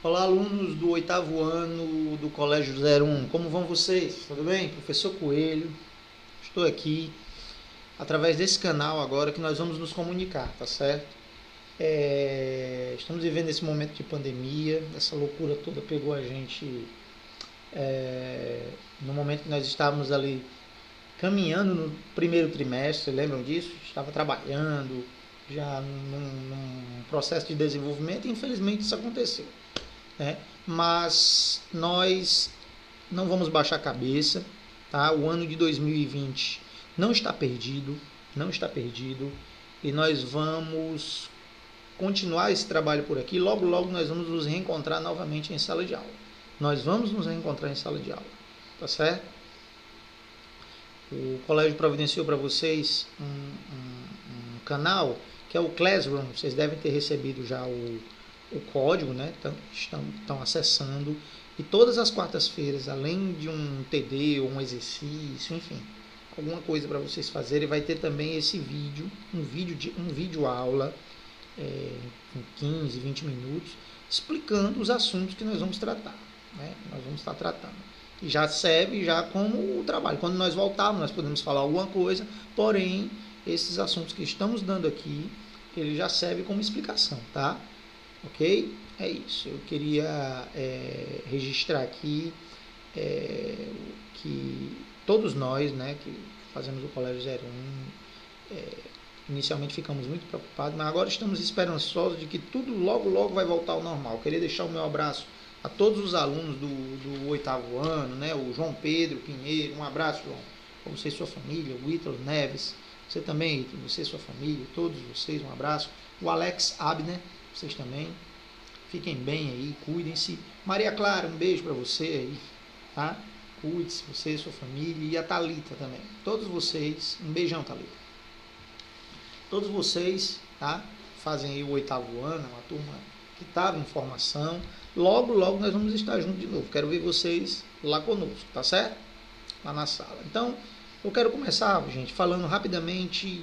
Olá, alunos do oitavo ano do Colégio 01. Como vão vocês? Tudo bem? Professor Coelho. Estou aqui através desse canal agora que nós vamos nos comunicar, tá certo? Estamos vivendo esse momento de pandemia, essa loucura toda pegou a gente no momento que nós estávamos ali caminhando no primeiro trimestre, lembram disso? Estava trabalhando já num processo de desenvolvimento e infelizmente isso aconteceu. Né? Mas nós não vamos baixar a cabeça, tá? O ano de 2020 não está perdido, e nós vamos continuar esse trabalho por aqui. Logo, logo nós vamos nos reencontrar novamente em sala de aula. Tá certo? O colégio providenciou para vocês um canal que é o Classroom. Vocês devem ter recebido já o código, né? Estão acessando. E todas as quartas-feiras, além de um TD ou um exercício, enfim, alguma coisa para vocês fazerem, vai ter também esse vídeo, um vídeo aula em 15, 20 minutos, explicando os assuntos que nós vamos tratar, né? Nós vamos estar tratando. E já serve já como o trabalho. Quando nós voltarmos, nós podemos falar alguma coisa, porém, esses assuntos que estamos dando aqui, ele já serve como explicação, tá? Ok? É isso. Eu queria registrar aqui que todos nós, né, que fazemos o Colégio 01, inicialmente ficamos muito preocupados, mas agora estamos esperançosos de que tudo logo, logo vai voltar ao normal. Eu queria deixar o meu abraço a todos os alunos do oitavo ano, né, o João Pedro Pinheiro, um abraço, João, para você e sua família, o Ítalo Neves, você também, você e sua família, todos vocês, um abraço. O Alex Abner, vocês também. Fiquem bem aí, cuidem-se. Maria Clara, um beijo para você aí, tá? Cuide-se, você e sua família. E a Thalita também. Todos vocês, um beijão, Thalita. Todos vocês, tá? Fazem aí o oitavo ano, uma turma que estava em formação. Logo, logo nós vamos estar juntos de novo. Quero ver vocês lá conosco, tá certo? Lá na sala. Então, eu quero começar, gente, falando rapidamente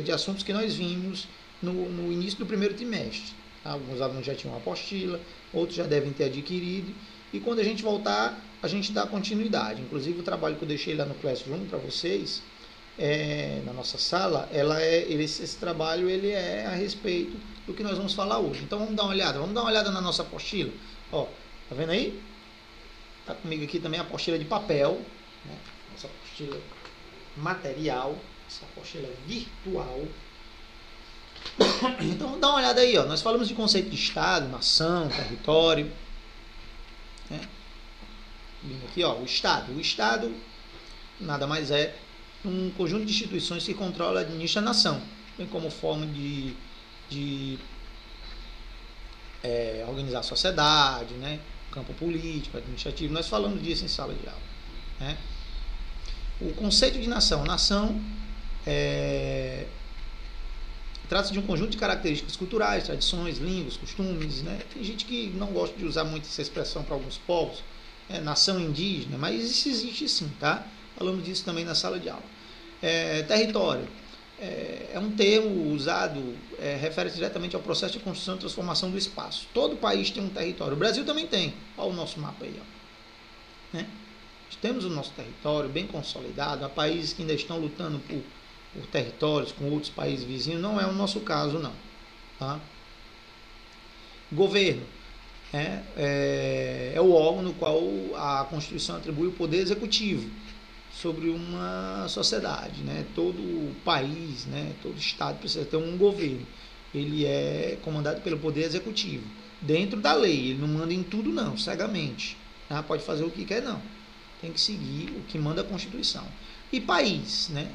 de assuntos que nós vimos no início do primeiro trimestre. Alguns alunos já tinham uma apostila, outros já devem ter adquirido, e quando a gente voltar, a gente dá continuidade. Inclusive o trabalho que eu deixei lá no Classroom para vocês, na nossa sala, esse trabalho ele é a respeito do que nós vamos falar hoje. Então vamos dar uma olhada na nossa apostila. Ó, tá vendo aí? Tá comigo aqui também a apostila de papel, né? Nossa apostila material, essa apostila virtual. Então dá uma olhada aí, ó. Nós falamos de conceito de Estado, nação, território, né? Aqui, ó, o Estado. O Estado nada mais é um conjunto de instituições que controla e administra a nação, bem como forma de organizar a sociedade, né? Campo político, administrativo. Nós falamos disso em sala de aula, né? O conceito de nação. Nação trata-se de um conjunto de características culturais, tradições, línguas, costumes, né? Tem gente que não gosta de usar muito essa expressão para alguns povos, nação indígena, mas isso existe sim, tá? Falamos disso também na sala de aula. Território é um termo usado, refere-se diretamente ao processo de construção e transformação do espaço. Todo país tem um território, o Brasil também tem. Olha o nosso mapa aí, ó. Né? Temos o nosso território bem consolidado, há países que ainda estão lutando por territórios com outros países vizinhos, não é o nosso caso, não. Tá? Governo é o órgão no qual a Constituição atribui o poder executivo sobre uma sociedade, né? Todo país, né? Todo estado precisa ter um governo. Ele é comandado pelo poder executivo, dentro da lei. Ele não manda em tudo, não, cegamente. Tá? Pode fazer o que quer, não. Tem que seguir o que manda a Constituição. E país, né?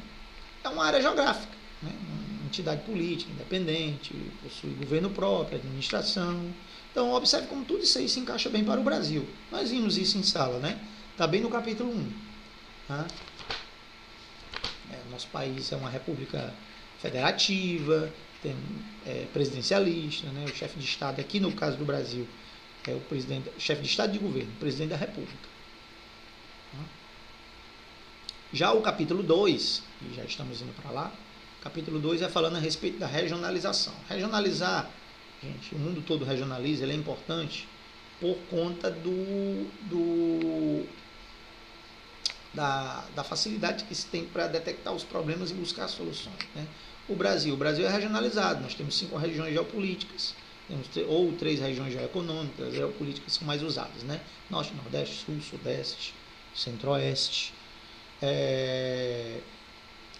É uma área geográfica, né? Uma entidade política independente, possui governo próprio, administração. Então, observe como tudo isso aí se encaixa bem para o Brasil. Nós vimos isso em sala, né? Está bem no capítulo 1. Tá? Nosso país é uma república federativa, presidencialista, né? O chefe de Estado, aqui no caso do Brasil, é o chefe de Estado de governo, o presidente da República. Tá? Já o capítulo 2, e já estamos indo para lá, capítulo 2 é falando a respeito da regionalização. Regionalizar, gente, o mundo todo regionaliza, ele é importante por conta da facilidade que se tem para detectar os problemas e buscar soluções, né? O Brasil é regionalizado, nós temos 5 regiões geopolíticas, ou 3 regiões geoeconômicas, as geopolíticas são mais usadas, né? Norte, Nordeste, Sul, Sudeste, Centro-Oeste.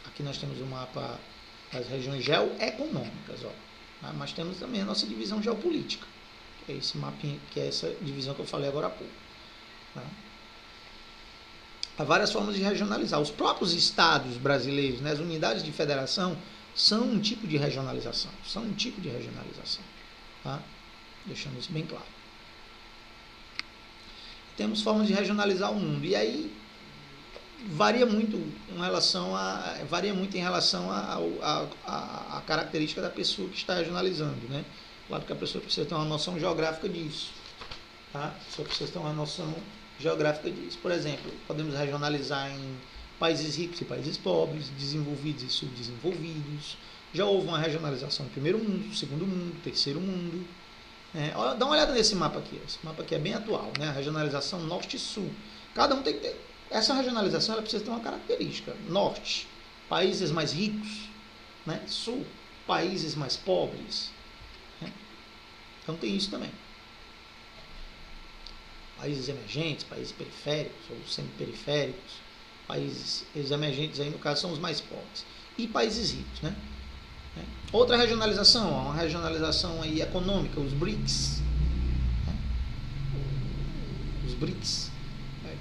Aqui nós temos o mapa das regiões geoeconômicas, ó, tá? Mas temos também a nossa divisão geopolítica, que é esse mapinha, que é essa divisão que eu falei agora há pouco, tá? Há várias formas de regionalizar. Os próprios estados brasileiros, né, as unidades de federação, são um tipo de regionalização. Tá? Deixando isso bem claro. Temos formas de regionalizar o mundo. E aí varia muito em relação à característica da pessoa que está regionalizando, né? Claro que a pessoa precisa ter uma noção geográfica disso. Tá? A pessoa precisa ter uma noção geográfica disso. Por exemplo, podemos regionalizar em países ricos e países pobres, desenvolvidos e subdesenvolvidos. Já houve uma regionalização no primeiro mundo, segundo mundo, terceiro mundo. Dá uma olhada nesse mapa aqui. Esse mapa aqui é bem atual, né? A regionalização norte e sul. Cada um tem que ter. Essa regionalização ela precisa ter uma característica. Norte, países mais ricos, né? Sul, países mais pobres. Né? Então tem isso também. Países emergentes, países periféricos ou semiperiféricos. Países emergentes aí no caso são os mais pobres. E países ricos, né? Outra regionalização, uma regionalização aí econômica, os BRICS. Né? Os BRICS,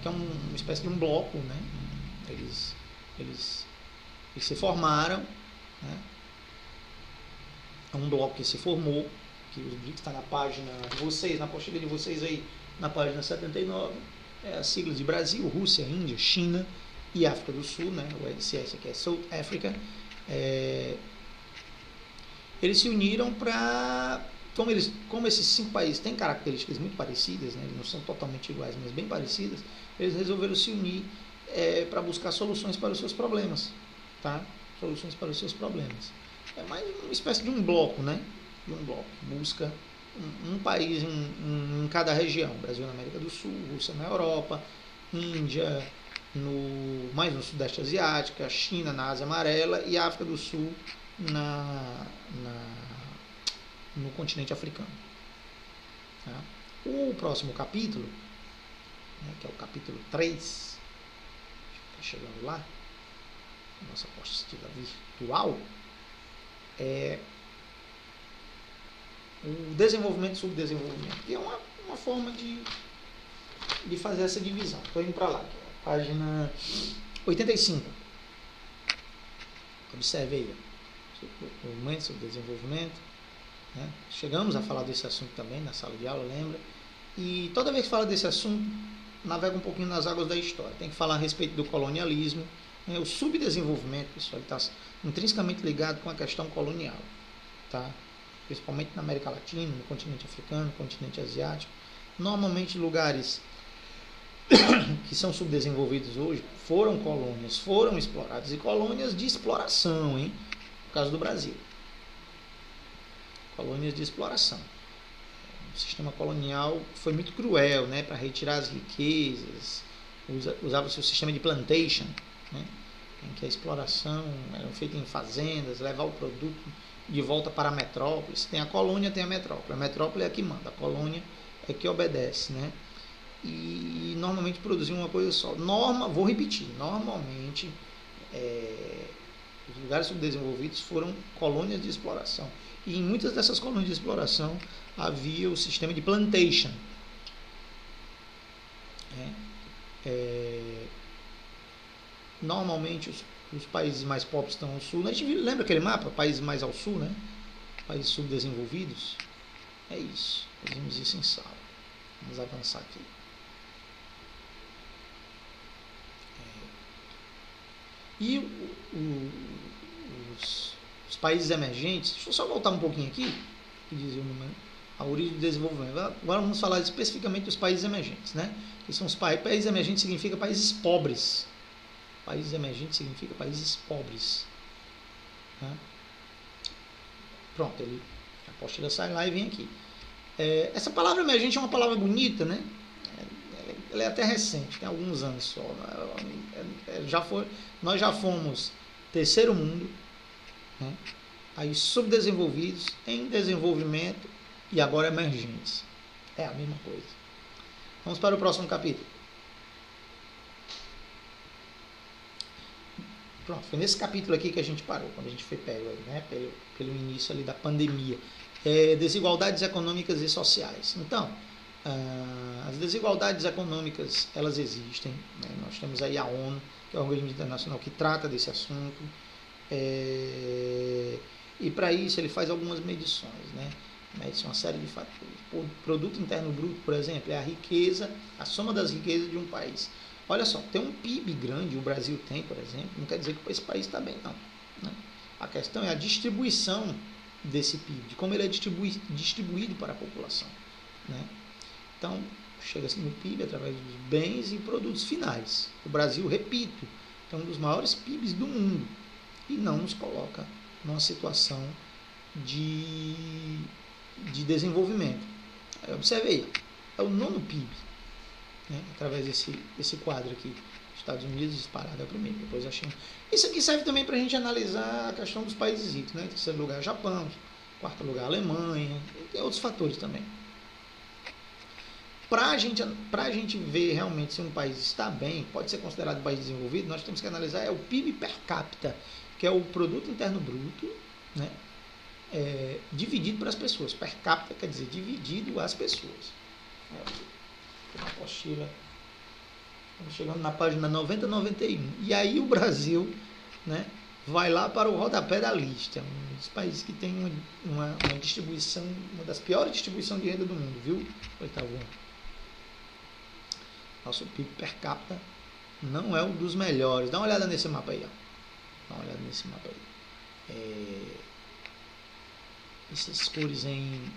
que é uma espécie de um bloco, né? Eles se formaram, né? É um bloco que se formou, que os BRICS está na página de vocês, na apostila de vocês aí, na página 79, as siglas de Brasil, Rússia, Índia, China e África do Sul, né? O LCS aqui é South Africa. Eles se uniram para, como esses 5 países têm características muito parecidas, né? Eles não são totalmente iguais, mas bem parecidas, eles resolveram se unir para buscar soluções para os seus problemas, tá? Soluções para os seus problemas. É mais uma espécie de um bloco, né? De um bloco, busca um país em cada região. Brasil na América do Sul, Rússia na Europa, Índia mais no Sudeste Asiático, China na Ásia Amarela e África do Sul no continente africano. Tá? O próximo capítulo, né, que é o capítulo 3, está chegando lá, nossa apostila virtual, é o desenvolvimento e subdesenvolvimento, que é uma forma de fazer essa divisão. Estou indo para lá, página 85. Observe aí, desenvolvimento, subdesenvolvimento. Né? Chegamos a falar desse assunto também na sala de aula, lembra? E toda vez que fala desse assunto, navega um pouquinho nas águas da história. Tem que falar a respeito do colonialismo, né? O subdesenvolvimento, pessoal, está intrinsecamente ligado com a questão colonial, tá? Principalmente na América Latina, no continente africano, no continente asiático. Normalmente lugares que são subdesenvolvidos hoje foram colônias, foram explorados, e colônias de exploração, hein? No caso do Brasil. Colônias de exploração. O sistema colonial foi muito cruel, né? Para retirar as riquezas, usava-se o sistema de plantation, né? Em que a exploração era feita em fazendas, levar o produto de volta para a metrópole. Tem a colônia, tem a metrópole. A metrópole é a que manda, a colônia é que obedece, né? E normalmente produziam uma coisa só. Vou repetir, normalmente os lugares subdesenvolvidos foram colônias de exploração. E em muitas dessas colônias de exploração havia o sistema de plantation. Normalmente os países mais pobres estão ao sul. A gente lembra aquele mapa? Países mais ao sul, né? Países subdesenvolvidos. É isso. Fazemos isso em sala. Vamos avançar aqui. E os países emergentes, deixa eu só voltar um pouquinho aqui, que dizia o número, a origem do desenvolvimento. Agora vamos falar especificamente dos países emergentes, né? Que são os países emergentes significa países pobres. Países emergentes significa países pobres. Tá? Pronto, a apostila sai lá e vem aqui. Essa palavra emergente é uma palavra bonita, né? Ela é até recente, tem alguns anos só. Nós já fomos terceiro mundo, né? Aí subdesenvolvidos, em desenvolvimento e agora emergentes. É a mesma coisa. Vamos para o próximo capítulo. Pronto, foi nesse capítulo aqui que a gente parou, quando a gente foi pego, né, pelo início ali da pandemia. Desigualdades econômicas e sociais. Então, as desigualdades econômicas, elas existem. Né? Nós temos aí a ONU, que é o organismo internacional que trata desse assunto. E para isso ele faz algumas medições, né? Mede uma série de fatores. O produto interno bruto, por exemplo, é a riqueza, a soma das riquezas de um país. Olha só, ter um PIB grande, o Brasil tem, por exemplo, não quer dizer que esse país está bem, não. Né? A questão é a distribuição desse PIB, de como ele é distribuído para a população. Né? Então, chega-se no PIB através dos bens e produtos finais. O Brasil, repito, é um dos maiores PIBs do mundo e não nos coloca numa situação de desenvolvimento. Observe aí, é o nono PIB, né, através desse quadro aqui. Estados Unidos disparado é o primeiro, depois a China. Isso aqui serve também para a gente analisar a questão dos países ricos. Né? Em terceiro lugar, Japão, quarto lugar, Alemanha, e tem outros fatores também. Para a gente ver realmente se um país está bem, pode ser considerado um país desenvolvido, nós temos que analisar o PIB per capita, que é o produto interno bruto, né? Dividido para as pessoas. Per capita quer dizer dividido às pessoas. Uma apostila. Estamos chegando na página 90 91. E aí o Brasil, né, vai lá para o rodapé da lista. Um dos países que tem uma distribuição, uma das piores distribuições de renda do mundo, viu? Oitavo. Nosso PIB per capita não é um dos melhores. Dá uma olhada nesse mapa aí. Ó. Dá uma olhada nesse mapa aí. Essas cores em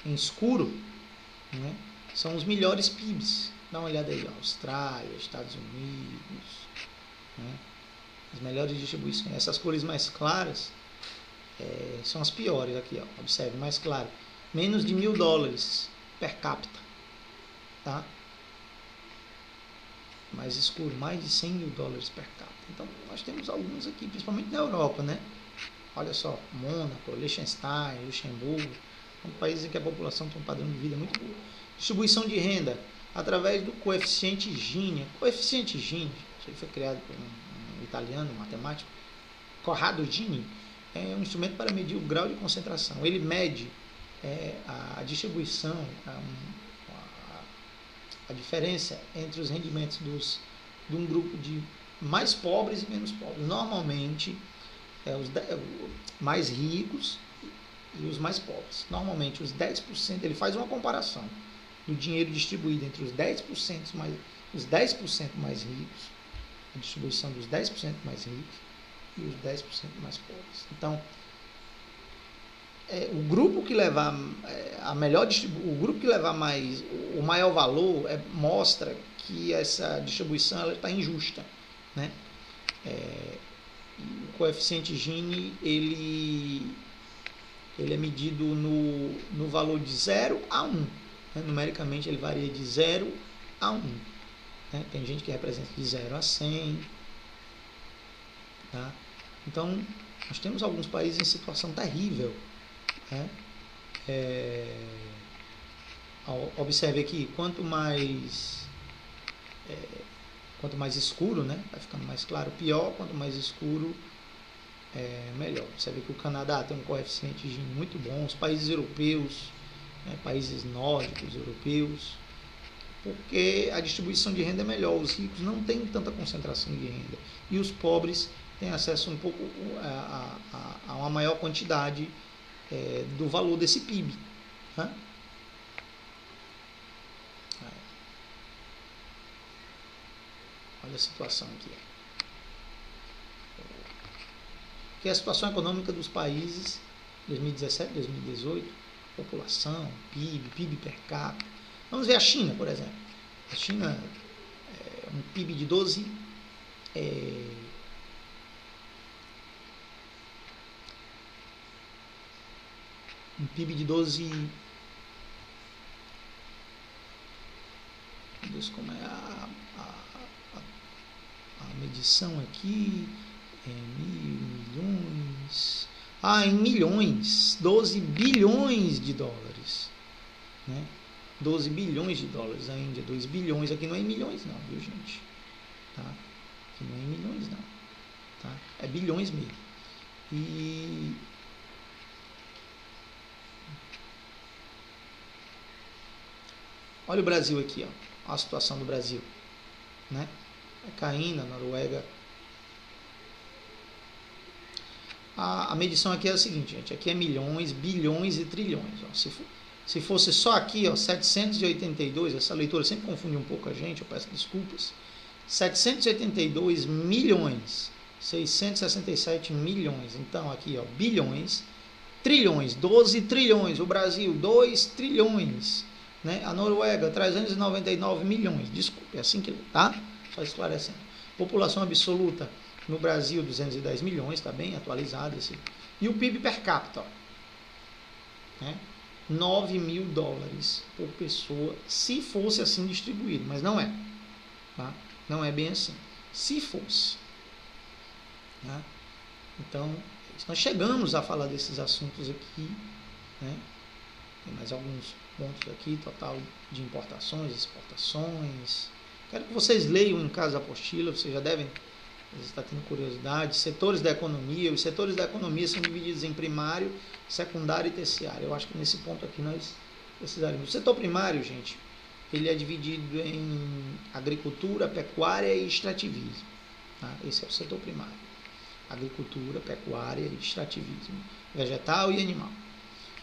escuro, né, são os melhores PIBs. Dá uma olhada aí, ó, Austrália, Estados Unidos, né, as melhores distribuições. Essas cores mais claras são as piores aqui, ó. Observe, mais claro, menos de $1.000 per capita, tá? Mais escuro, mais de $100.000 per capita. Então, nós temos alguns aqui, principalmente na Europa, né? Olha só, Mônaco, Liechtenstein, Luxemburgo, são países em que a população tem um padrão de vida muito bom. Distribuição de renda através do coeficiente Gini. Coeficiente Gini, ele foi criado por um italiano, um matemático, Corrado Gini, é um instrumento para medir o grau de concentração. Ele mede a distribuição, a diferença entre os rendimentos de um grupo de mais pobres e menos pobres. Normalmente, os mais ricos e os mais pobres. Normalmente, os 10%, ele faz uma comparação do dinheiro distribuído entre os 10% mais ricos, a distribuição dos 10% mais ricos e os 10% mais pobres. Então, o grupo que levar o grupo que levar o maior valor mostra que essa distribuição está injusta, né? O coeficiente Gini ele é medido no valor de 0 a 1. Né? Numericamente ele varia de 0 a 1. Né? Tem gente que representa de 0 a 100. Tá? Então, nós temos alguns países em situação terrível. Né? Observe aqui, quanto mais escuro, né? Vai ficando mais claro, pior. Quanto mais escuro, melhor. Você vê que o Canadá tem um coeficiente Gini muito bom. Os países europeus, né, países nórdicos europeus, porque a distribuição de renda é melhor. Os ricos não têm tanta concentração de renda e os pobres têm acesso um pouco a uma maior quantidade do valor desse PIB. Né? Olha a situação aqui. Que é a situação econômica dos países 2017, 2018, população, PIB per capita. Vamos ver a China, por exemplo. A China um PIB de 12 $12 um PIB de 12. Meu Deus, como é a medição aqui? Milhões. Em milhões. 12 bilhões de dólares. Né? 12 bilhões de dólares. A Índia, 2 bilhões. Aqui não é em milhões, não, viu, gente? Tá? Aqui não é em milhões, não. Tá? É bilhões mesmo. E olha o Brasil aqui, ó. A situação do Brasil, né? Caindo, a Noruega. A medição aqui é a seguinte, gente. Aqui é milhões, bilhões e trilhões. Ó. Se fosse só aqui, ó, 782, essa leitura sempre confunde um pouco a gente, eu peço desculpas. 782 milhões, 667 milhões. Então aqui, ó, bilhões, trilhões, 12 trilhões. O Brasil, 2 trilhões. Né? A Noruega, 399 milhões. Desculpe, é assim que tá? Só esclarecendo. População absoluta no Brasil, 210 milhões, está bem atualizado esse. E o PIB per capita, ó, né? 9 mil dólares por pessoa, se fosse assim distribuído, mas não é. Tá? Não é bem assim. Se fosse. Né? Então, nós chegamos a falar desses assuntos aqui, né? Tem mais alguns pontos aqui, total de importações, exportações. Quero que vocês leiam em casa a apostila, vocês já devem estar tendo curiosidade. Setores da economia, os setores da economia são divididos em primário, secundário e terciário. Eu acho que nesse ponto aqui nós precisaremos. O setor primário, gente, ele é dividido em agricultura, pecuária e extrativismo. Tá? Esse é o setor primário. Agricultura, pecuária e extrativismo, vegetal e animal.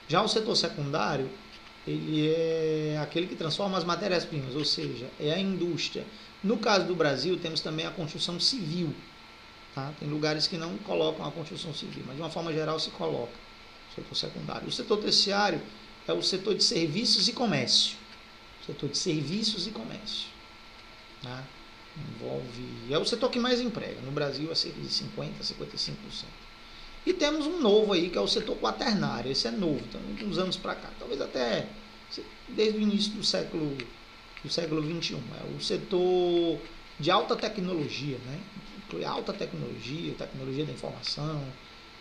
Já o setor secundário, ele é aquele que transforma as matérias-primas, ou seja, é a indústria. No caso do Brasil, temos também a construção civil. Tá? Tem lugares que não colocam a construção civil, mas de uma forma geral se coloca o setor secundário. O setor terciário é o setor de serviços e comércio. O setor de serviços e comércio. Tá? É o setor que mais emprega. No Brasil é cerca de 50% a 55%. E temos um novo aí, que é o setor quaternário. Esse é novo, então, uns anos para cá. Talvez até desde o início do século XXI. É o setor de alta tecnologia, né? Inclui alta tecnologia, tecnologia da informação.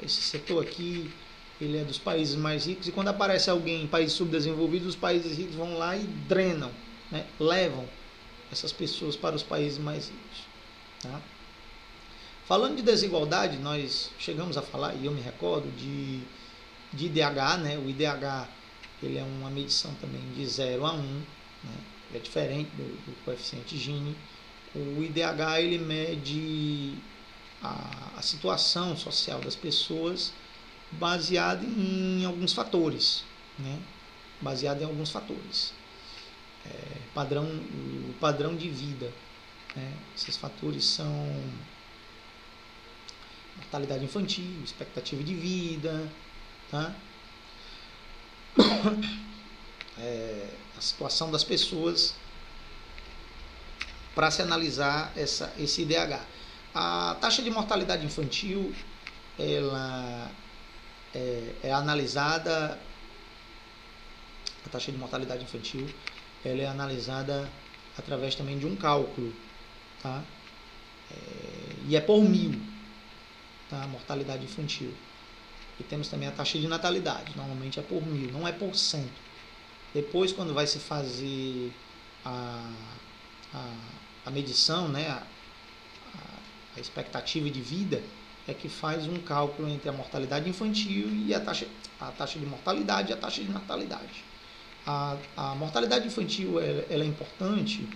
Esse setor aqui, ele é dos países mais ricos. E quando aparece alguém em países subdesenvolvidos, os países ricos vão lá e drenam, né? Levam essas pessoas para os países mais ricos. Tá? Falando de desigualdade, nós chegamos a falar, e eu me recordo, de IDH, né? O IDH, ele é uma medição também de 0 a 1, né? É diferente do coeficiente Gini. O IDH, ele mede a situação social das pessoas baseado em alguns fatores, né? Baseado em alguns fatores. O padrão de vida, né? Esses fatores são mortalidade infantil, expectativa de vida, tá? A situação das pessoas para se analisar esse IDH. A taxa de mortalidade infantil, ela é analisada, a taxa de mortalidade infantil, ela é analisada através também de um cálculo, tá? E é por 1000, tá? A mortalidade infantil. E temos também a taxa de natalidade, normalmente é por 1000, não é por 100. Depois, quando vai se fazer a medição, né, a expectativa de vida, é que faz um cálculo entre a mortalidade infantil e a taxa de mortalidade e a taxa de natalidade. A mortalidade infantil ela é importante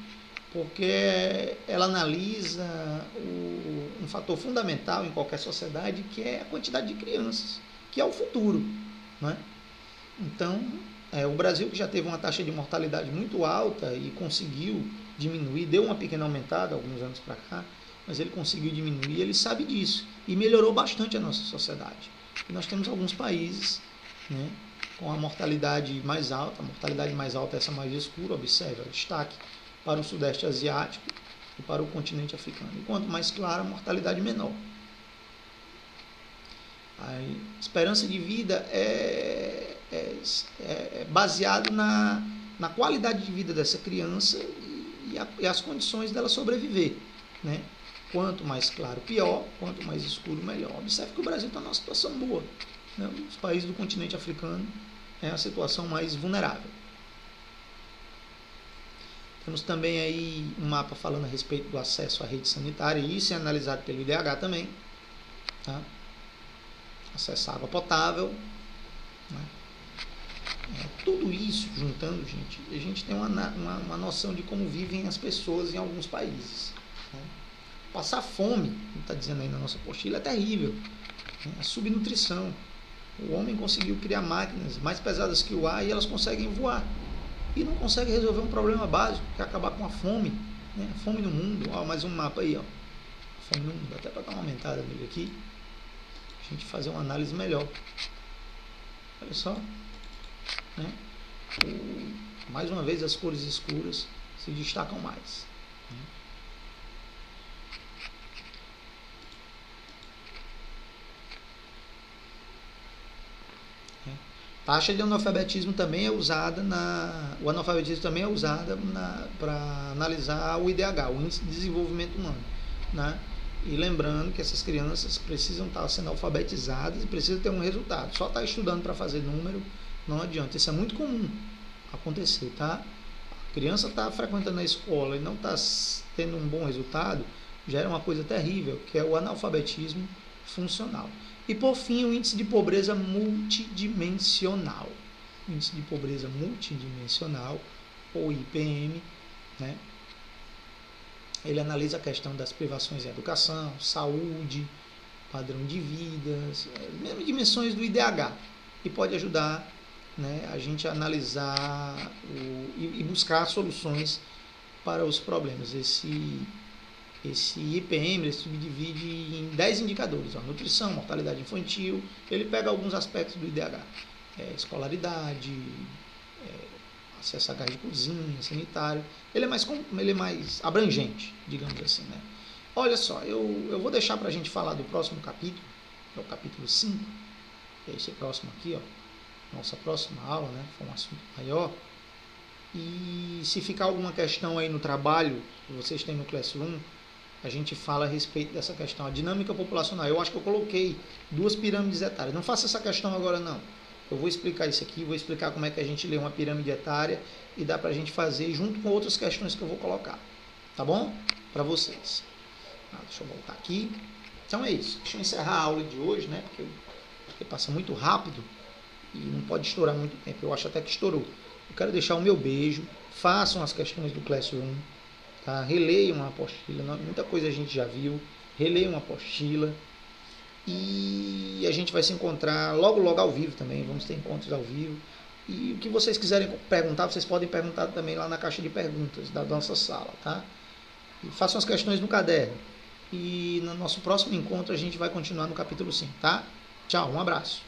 porque ela analisa um fator fundamental em qualquer sociedade, que é a quantidade de crianças, que é o futuro, né? Então, o Brasil, que já teve uma taxa de mortalidade muito alta e conseguiu diminuir, deu uma pequena aumentada alguns anos para cá, mas ele conseguiu diminuir, ele sabe disso e melhorou bastante a nossa sociedade. E nós temos alguns países, né, com a mortalidade mais alta é essa mais escura, observe, destaque para o Sudeste Asiático e para o continente africano. E quanto mais clara, a mortalidade menor. A esperança de vida baseado na qualidade de vida dessa criança e as condições dela sobreviver, né? Quanto mais claro, pior. Quanto mais escuro, melhor. Observe que o Brasil está numa situação boa, né? Os países do continente africano é a situação mais vulnerável. Temos também aí um mapa falando a respeito do acesso à rede sanitária, e isso é analisado pelo IDH também, tá? Acesso à água potável, né? Tudo isso juntando, gente, a gente tem uma noção de como vivem as pessoas em alguns países, né? Passar fome, como está dizendo aí na nossa apostila, é terrível, né? A subnutrição. O homem conseguiu criar máquinas mais pesadas que o ar e elas conseguem voar. E não consegue resolver um problema básico, que é acabar com a fome, né? A fome no mundo. Ó, mais um mapa aí, ó. A fome no mundo. Até para dar uma aumentada nele aqui, a gente fazer uma análise melhor. Olha só, né? Mais uma vez as cores escuras se destacam mais, né? Taxa de analfabetismo também é usada o analfabetismo também é usada para analisar o IDH, o Índice de Desenvolvimento Humano, né? E lembrando que essas crianças precisam estar sendo alfabetizadas e precisam ter um resultado. Só estar estudando para fazer número não adianta. Isso é muito comum acontecer, tá? A criança está frequentando a escola e não está tendo um bom resultado, já é uma coisa terrível, que é o analfabetismo funcional. E por fim, o índice de pobreza multidimensional. O índice de pobreza multidimensional, ou IPM, né? Ele analisa a questão das privações em educação, saúde, padrão de vida, as mesmas dimensões do IDH, e pode ajudar, né, a gente a analisar e buscar soluções para os problemas. Esse IPM ele se subdivide em 10 indicadores, ó: nutrição, mortalidade infantil. Ele pega alguns aspectos do IDH, escolaridade, acesso a gás de cozinha, sanitário. Ele é mais abrangente, digamos assim, né? Olha só, eu vou deixar para a gente falar do próximo capítulo, que é o capítulo 5, que é esse próximo aqui, ó, nossa próxima aula, né? Foi um assunto maior. E se ficar alguma questão aí no trabalho que vocês têm no Classroom, a gente fala a respeito dessa questão, a dinâmica populacional. Eu acho que eu coloquei 2 pirâmides etárias. Não faça essa questão agora, não. Eu vou explicar isso aqui, vou explicar como é que a gente lê uma pirâmide etária e dá pra gente fazer junto com outras questões que eu vou colocar. Tá bom? Para vocês. Deixa eu voltar aqui. Então é isso. Deixa eu encerrar a aula de hoje, né? Porque passa muito rápido e não pode estourar muito tempo. Eu acho até que estourou. Eu quero deixar o meu beijo. Façam as questões do Classroom. Tá? Releiam a apostila. Muita coisa a gente já viu. Releiam a apostila. E a gente vai se encontrar logo ao vivo também. Vamos ter encontros ao vivo. E o que vocês quiserem perguntar, vocês podem perguntar também lá na caixa de perguntas da nossa sala, tá? E façam as questões no caderno. E no nosso próximo encontro a gente vai continuar no capítulo 5, tá? Tchau, um abraço.